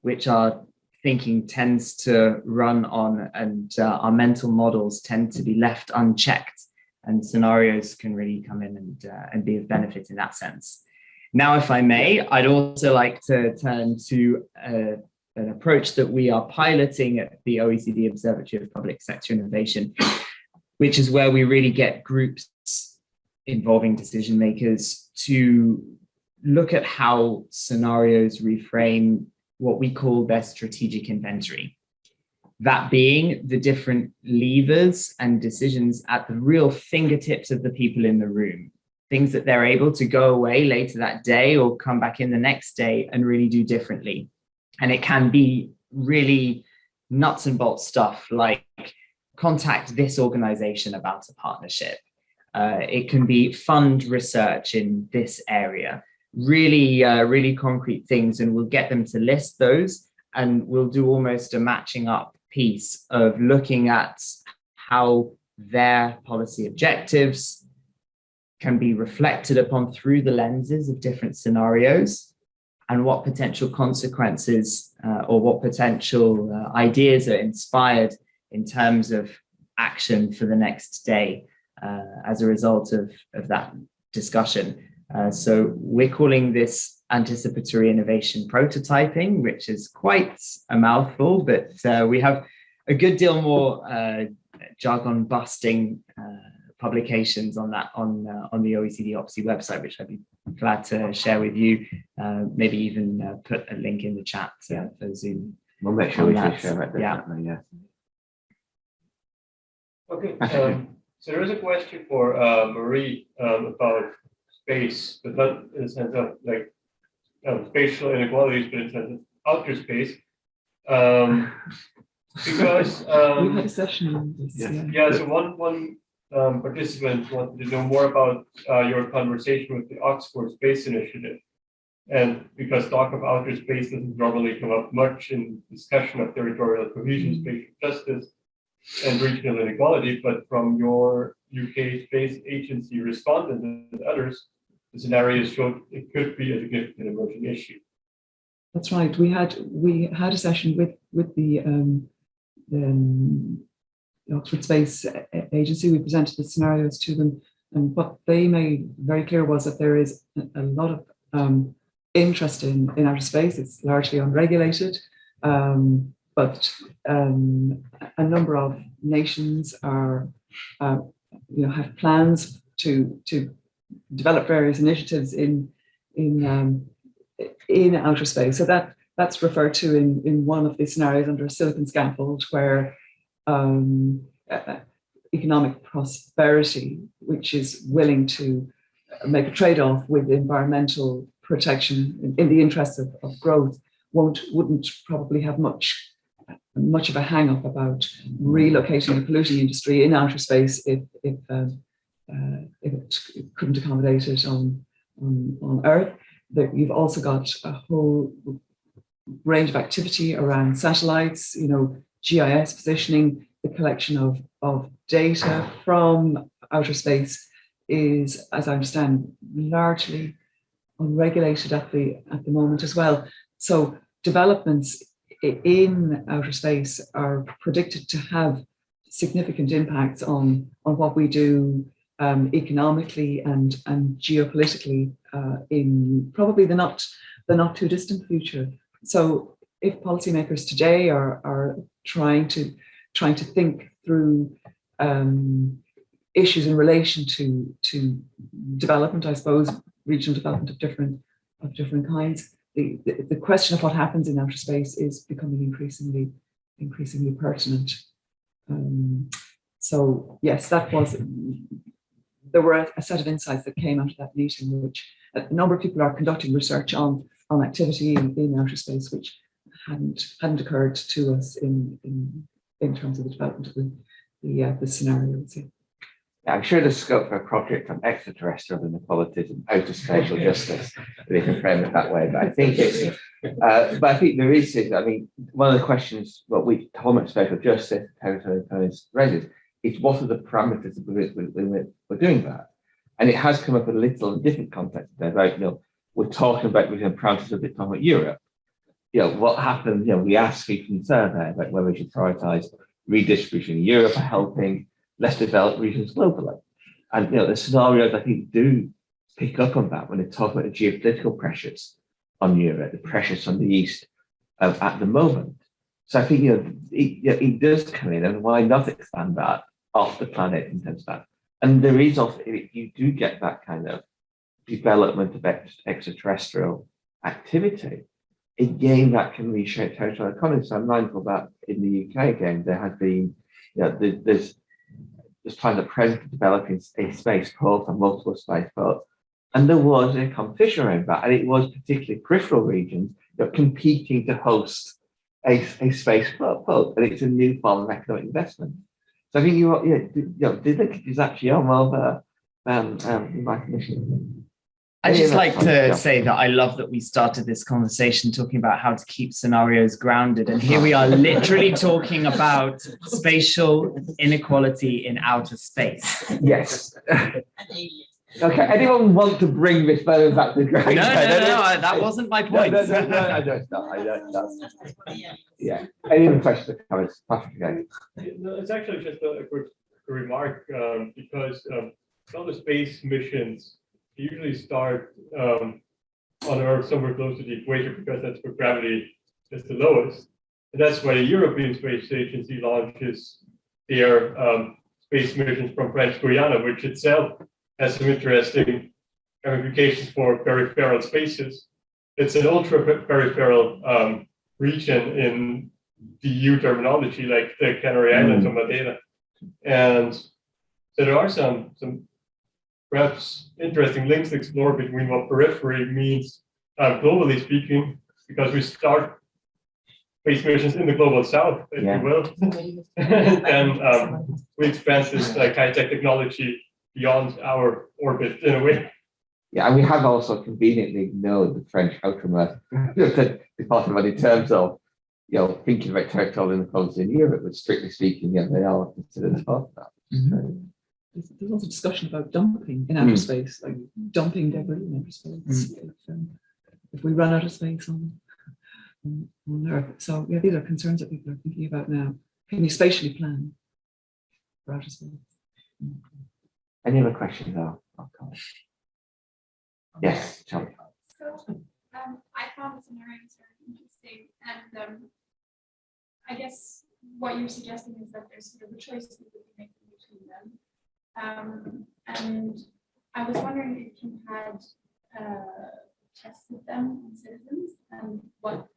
which our thinking tends to run on, and our mental models tend to be left unchecked, and scenarios can really come in and be of benefit in that sense. Now, if I may, I'd also like to turn to an approach that we are piloting at the OECD Observatory of Public Sector Innovation, which is where we really get groups involving decision makers to look at how scenarios reframe what we call their strategic inventory. That being the different levers and decisions at the real fingertips of the people in the room, things that they're able to go away later that day or come back in the next day and really do differently. And it can be really nuts and bolts stuff like contact this organization about a partnership. It can be fund research in this area. Really concrete things, and we'll get them to list those, and we'll do almost a matching up piece of looking at how their policy objectives can be reflected upon through the lenses of different scenarios, and what potential consequences or what potential ideas are inspired in terms of action for the next day as a result of that discussion. So we're calling this anticipatory innovation prototyping, which is quite a mouthful, but we have a good deal more jargon busting publications on that on the OECD OPSI website, which I'd be glad to share with you. Maybe even put a link in the chat for Zoom. We'll make sure we that. can share it. Yeah. Okay, so there is a question for Marie about space, but not in the sense of like spatial inequalities, but in the sense of outer space. Because we had a session on this. yeah, so one participant wanted to know more about your conversation with the Oxford Space Initiative. And because talk of outer space doesn't normally come up much in discussion of territorial cohesion, spatial justice, and regional inequality, but from your UK Space Agency respondent and others, the scenarios showed it could be a significant emerging issue. That's right. We had a session with the Oxford Space Agency. We presented the scenarios to them, and what they made very clear was that there is a lot of interest in outer space. It's largely unregulated, but a number of nations are have plans to develop various initiatives in outer space. So that's referred to in one of the scenarios under a silicon scaffold, where economic prosperity, which is willing to make a trade-off with environmental protection in the interests of growth, wouldn't probably have much of a hang-up about relocating a polluting industry in outer space if it couldn't accommodate it on Earth. You've also got a whole range of activity around satellites, GIS positioning. The collection of data from outer space is, as I understand, largely unregulated at the moment as well. So developments in outer space are predicted to have significant impacts on what we do economically and geopolitically in probably the not too distant future. So if policymakers today are trying to think through issues in relation to development, I suppose, regional development of different kinds, the question of what happens in outer space is becoming increasingly pertinent. So yes, there were a set of insights that came out of that meeting, which a number of people are conducting research on activity in outer space, which hadn't occurred to us in terms of the development of the scenarios. Yeah, I'm sure there's scope for a project on extraterrestrial inequalities and outer spatial justice, if we can frame it that way. But I think there is. I mean, one of the questions what we talk about spatial justice, territorial raises, is what are the parameters when we're doing that? And it has come up a little in different contexts there, right? We're talking about within parameters of it, talking about Europe. What happens? We ask people in the survey about whether we should prioritize redistribution in Europe or helping less developed regions globally. And the scenarios I think do pick up on that when they talk about the geopolitical pressures on Europe, the pressures on the East at the moment. So I think it does come in, and why not expand that off the planet in terms of that? And there is also, you do get that kind of development of extraterrestrial activity. Again, that can reshape territorial economies. So I'm mindful that in the UK again, there has been, there's trying to present developing a spaceport and multiple spaceports. And there was a competition around that. And it was particularly peripheral regions that competing to host a spaceport. And it's a new form of economic investment. So I think the linkage is actually on well there, in my commission. I'd just like to Yeah. say that I love that we started this conversation talking about how to keep scenarios grounded. And here we are literally talking about spatial inequality in outer space. Yes. Okay, anyone want to bring this further back to ground? No, that wasn't my point. No, I know it's not. I know it's not. Yeah. Any other questions or comments? Patrick, again. No, it's actually just a quick remark because all the space missions usually start on Earth somewhere close to the equator because that's where gravity is the lowest. And that's why the European Space Agency launches their space missions from French Guiana, which itself has some interesting ramifications for peripheral spaces. It's an ultra-peripheral region in the EU terminology, like the Canary Islands or Madeira. And so there are some perhaps interesting links to explore between what periphery means globally speaking, because we start space missions in the global south, if you will. And we expand this high-tech technology beyond our orbit in a way. Yeah, and we have also conveniently ignored the French outermost department in terms of, thinking about territorial inequality in Europe, but strictly speaking, they are considered as part of that. Mm-hmm. There's also discussion about dumping in outer space, like dumping debris in outer space. If we run out of space on Earth. So yeah, these are concerns that people are thinking about now. Can you spatially plan for outer space? Any other questions? Yes, Charlie. So I found the scenarios very interesting, and I guess what you're suggesting is that there's sort of a choice that we can make between them. And I was wondering if you had tested them on citizens and what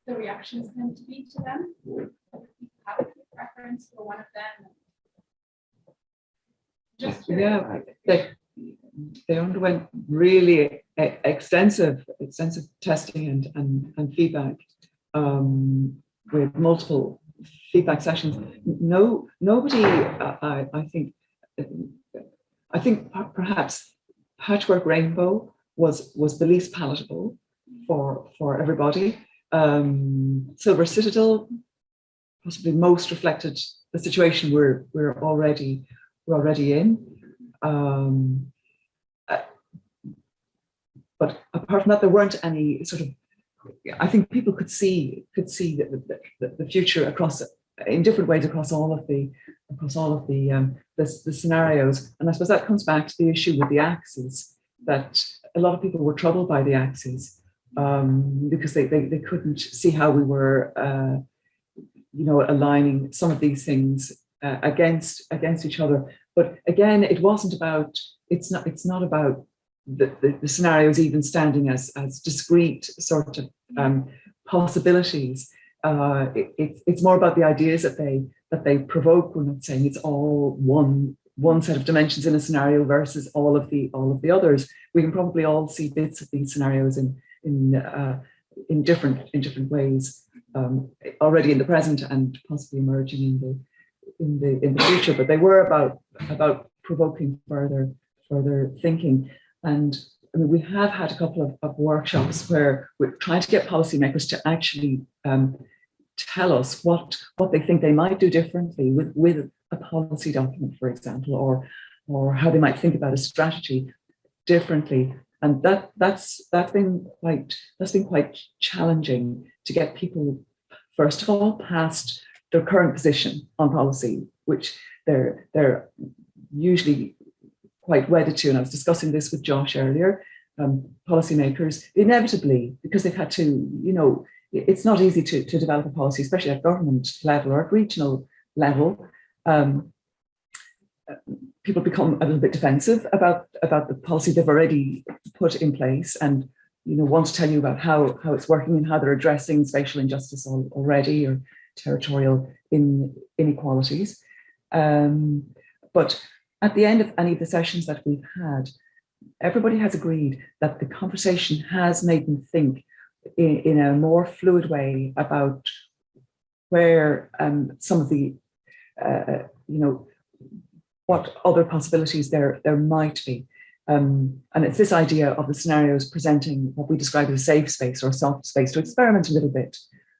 the reactions tend to be to them. If people have a preference for one of them. Just yeah, they underwent really extensive testing and feedback with multiple feedback sessions. Nobody, I think perhaps Patchwork Rainbow was the least palatable for everybody. Silver Citadel possibly most reflected the situation we're already in. But apart from that, there weren't any sort of. I think people could see the future in different ways across all of the scenarios. And I suppose that comes back to the issue with the axes, that a lot of people were troubled by the axes because they couldn't see how we were aligning some of these things against each other. But again, it's not about the scenarios even standing as discrete sort of possibilities. It's more about the ideas that they provoke. We're not saying it's all one set of dimensions in a scenario versus all of the others. We can probably all see bits of these scenarios in different ways already in the present and possibly emerging in the future. But they were about provoking further thinking. And I mean, we have had a couple of workshops where we're trying to get policymakers to actually tell us what they think they might do differently with a policy document, for example, or how they might think about a strategy differently. And that's been quite challenging to get people, first of all, past their current position on policy, which they're usually quite wedded to. And I was discussing this with Josh earlier. Policymakers, inevitably, because they've had to, it's not easy to develop a policy, especially at government level or at regional level. People become a little bit defensive about the policy they've already put in place, and want to tell you about how it's working and how they're addressing spatial injustice already or territorial inequalities. But at the end of any of the sessions that we've had, everybody has agreed that the conversation has made them think in a more fluid way about where some of the, what other possibilities there might be. And it's this idea of the scenarios presenting what we describe as a safe space or a soft space to experiment a little bit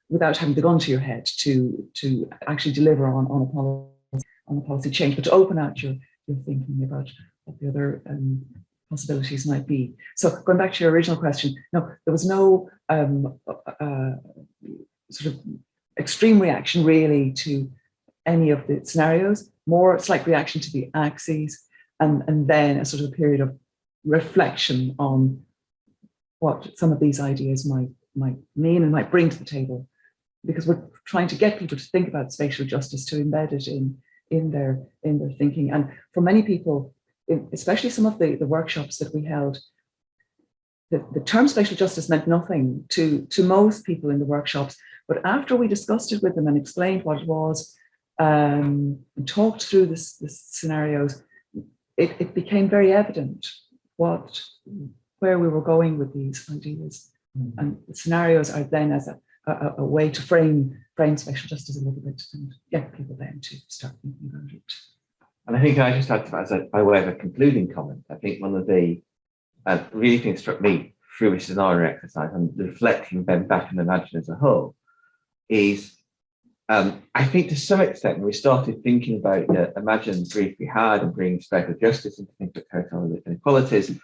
without having the gun to your head to actually deliver on a policy change, but to open out your thinking about what the other possibilities might be. So going back to your original question, no, there was no sort of extreme reaction really to any of the scenarios, more slight reaction to the axes, and then a sort of a period of reflection on what some of these ideas might mean and might bring to the table, because we're trying to get people to think about spatial justice, to embed it in their thinking. And for many people, especially some of the workshops that we held, the term spatial justice meant nothing to most people in the workshops. But after we discussed it with them and explained what it was, and talked through the scenarios, it became very evident where we were going with these ideas. And the scenarios are then as a way to frame spatial justice a little bit and get people then to start thinking about it. And I think I just had to, by way of a concluding comment, I think one of the really things struck me through a scenario exercise and reflecting then back and Imagine as a whole is, I think to some extent, when we started thinking about Imagine the brief we had and bringing spatial justice into things like territorial inequalities,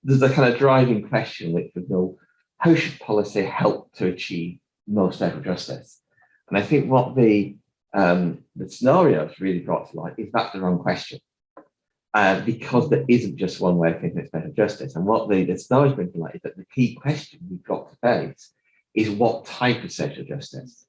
there's a kind of driving question which was, how should policy help to achieve more spatial justice? And I think what the scenarios really brought to light is that's the wrong question. Because there isn't just one way of thinking of spatial justice. And what the scenarios bring to light is that the key question we've got to face is what type of spatial justice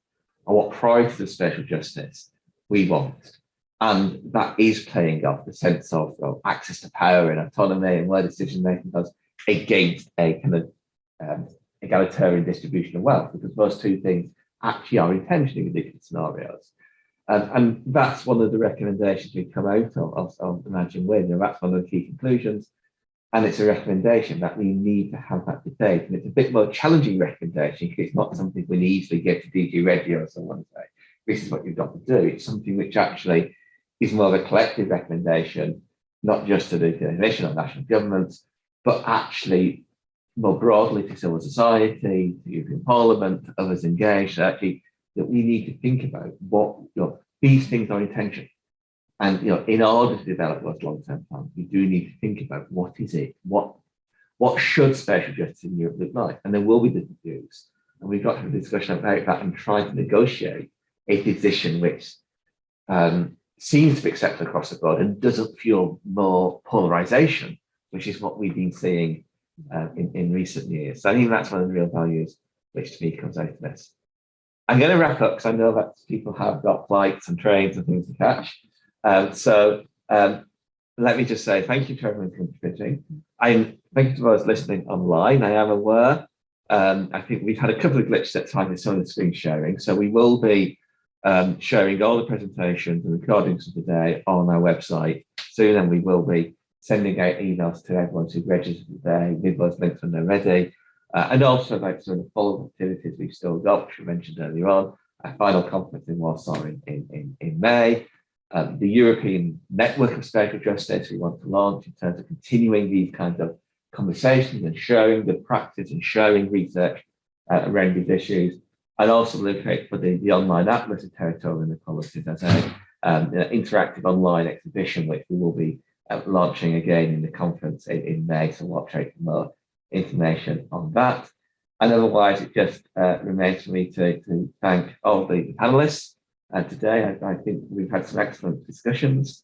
and what priorities of spatial justice we want. And that is playing off the sense of access to power and autonomy and where decision making does against a kind of egalitarian distribution of wealth, because those two things actually are intentionally ridiculous scenarios. And that's one of the recommendations we come out of Imagine with, and that's one of the key conclusions. And it's a recommendation that we need to have that debate. And it's a bit more challenging recommendation because it's not something we easily get to DG Radio or someone say, this is what you've got to do. It's something which actually is more of a collective recommendation, not just to the national and national governments, but actually more broadly to civil society, to European Parliament, to others engaged, actually, that we need to think about what these things are intention. And in order to develop those long-term plans, we do need to think about what is it, what should spatial justice in Europe look like? And there will be different views. And we've got to have a discussion about that and try to negotiate a position which seems to be accepted across the board and doesn't fuel more polarization, which is what we've been seeing in recent years. So I think that's one of the real values which to me comes out of this. I'm going to wrap up because I know that people have got flights and trains and things to catch. So let me just say thank you to everyone for contributing. Thank you to those listening online. I am aware. I think we've had a couple of glitches at times with some of the screen sharing. So we will be sharing all the presentations and recordings of the day on our website soon, and we will be sending out emails to everyone who's registered today with those links when they're ready. And also about some of the follow-up activities we've still got, which we mentioned earlier on, our final conference in Warsaw in May, the European Network of Spatial Justice we want to launch in terms of continuing these kinds of conversations and sharing the practice and sharing research around these issues, and also looking for the online atlas of territorial inequalities as an interactive online exhibition, which we will be launching again in the conference in May. So watch out for more information on that. And otherwise, it just remains for me to thank all the panelists today. I think we've had some excellent discussions.